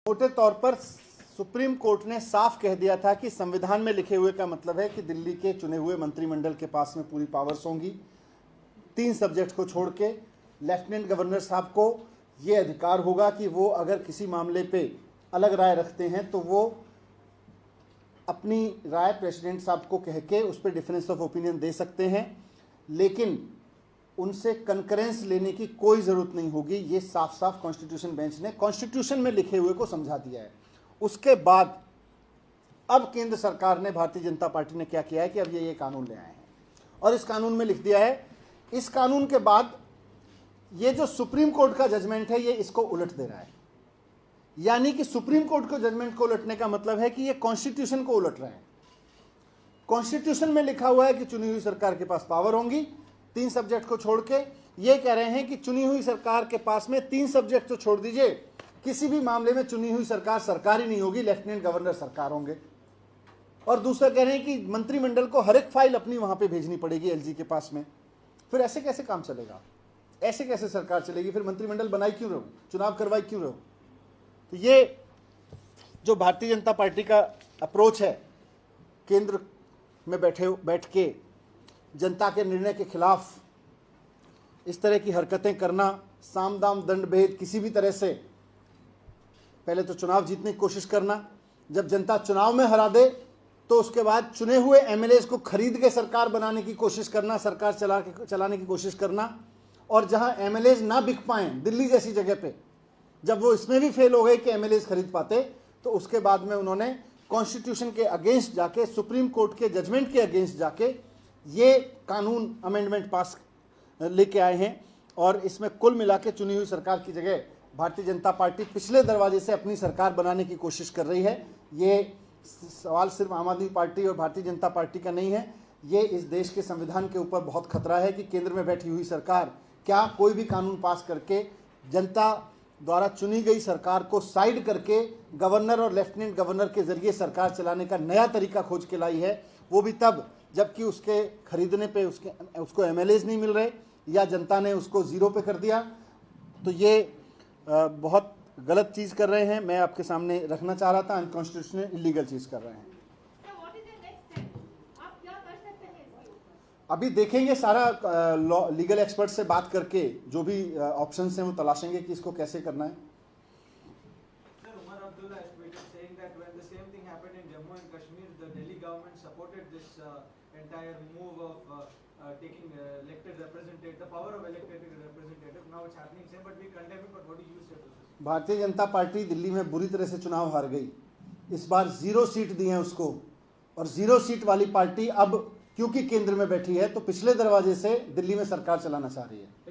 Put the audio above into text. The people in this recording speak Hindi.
मोटे तौर पर सुप्रीम कोर्ट ने साफ कह दिया था कि संविधान में लिखे हुए का मतलब है कि दिल्ली के चुने हुए मंत्रिमंडल के पास में पूरी पावर्स होंगी। 3 सब्जेक्ट को छोड़ के लेफ्टिनेंट गवर्नर साहब को ये अधिकार होगा कि वो अगर किसी मामले पे अलग राय रखते हैं तो वो अपनी राय प्रेसिडेंट साहब को कह के उस पर डिफरेंस ऑफ ओपिनियन दे सकते हैं, लेकिन उनसे कंकरेंस लेने की कोई ज़रूरत नहीं होगी। ये साफ साफ कॉन्स्टिट्यूशन बेंच ने कॉन्स्टिट्यूशन में लिखे हुए को समझा दिया है। उसके बाद अब केंद्र सरकार ने, भारतीय जनता पार्टी ने क्या किया है कि अब ये कानून ले आए हैं और इस कानून में लिख दिया है। इस कानून के बाद ये जो सुप्रीम कोर्ट का जजमेंट है ये इसको उलट दे रहा है। यानी कि सुप्रीम कोर्ट के जजमेंट को उलटने का मतलब है कि ये कॉन्स्टिट्यूशन को उलट रहे हैं। कॉन्स्टिट्यूशन में लिखा हुआ है कि चुनी हुई सरकार के पास पावर होंगी, 3 सब्जेक्ट को छोड़ के ये कह रहे हैं कि चुनी हुई सरकार के पास में 3 सब्जेक्ट तो छोड़ दीजिए, किसी भी मामले में चुनी हुई सरकार सरकार ही नहीं होगी, लेफ्टिनेंट गवर्नर सरकार होंगे। और दूसरा कह रहे हैं कि मंत्रिमंडल को हर एक फाइल अपनी वहां पे भेजनी पड़ेगी एलजी के पास में। फिर ऐसे कैसे काम चलेगा? ऐसे कैसे सरकार चलेगी? फिर मंत्रिमंडल बनाई क्यों रहो, चुनाव करवाई क्यों रहो? तो ये जो भारतीय जनता पार्टी का अप्रोच है, केंद्र में बैठ के जनता के निर्णय के खिलाफ इस तरह की हरकतें करना, साम दाम दंड भेद किसी भी तरह से, पहले तो चुनाव जीतने की कोशिश करना, जब जनता चुनाव में हरा दे तो उसके बाद चुने हुए एमएलएज को खरीद के सरकार बनाने की कोशिश करना, सरकार चलाने की कोशिश करना। और जहां एमएलएज ना बिक पाए, दिल्ली जैसी जगह पे, जब वो इसमें भी फेल हो गए कि एमएलएज खरीद पाते, तो उसके बाद में उन्होंने कॉन्स्टिट्यूशन के अगेंस्ट जाके, सुप्रीम कोर्ट के जजमेंट के अगेंस्ट जाके ये कानून अमेंडमेंट पास लेके आए हैं। और इसमें कुल मिला के चुनी हुई सरकार की जगह भारतीय जनता पार्टी पिछले दरवाजे से अपनी सरकार बनाने की कोशिश कर रही है। ये सवाल सिर्फ आम आदमी पार्टी और भारतीय जनता पार्टी का नहीं है, ये इस देश के संविधान के ऊपर बहुत खतरा है कि केंद्र में बैठी हुई सरकार क्या कोई भी कानून पास करके जनता द्वारा चुनी गई सरकार को साइड करके गवर्नर और लेफ्टिनेंट गवर्नर के जरिए सरकार चलाने का नया तरीका खोज के लाई है, वो भी तब जबकि उसके खरीदने पे उसको एमएलएज नहीं मिल रहे या जनता ने उसको जीरो पे कर दिया। तो ये बहुत गलत चीज़ कर रहे हैं। मैं आपके सामने रखना चाह रहा था, अनकॉन्स्टिट्यूशनल इलीगल चीज़ कर रहे हैं। अभी देखेंगे, सारा लीगल एक्सपर्ट से बात करके जो भी ऑप्शंस हैं वो तलाशेंगे कि इसको कैसे करना है। भारतीय जनता पार्टी दिल्ली में बुरी तरह से चुनाव हार गई। इस बार 0 सीट दी है उसको, और 0 सीट वाली पार्टी अब क्योंकि केंद्र में बैठी है तो पिछले दरवाजे से दिल्ली में सरकार चलाना चाह रही है।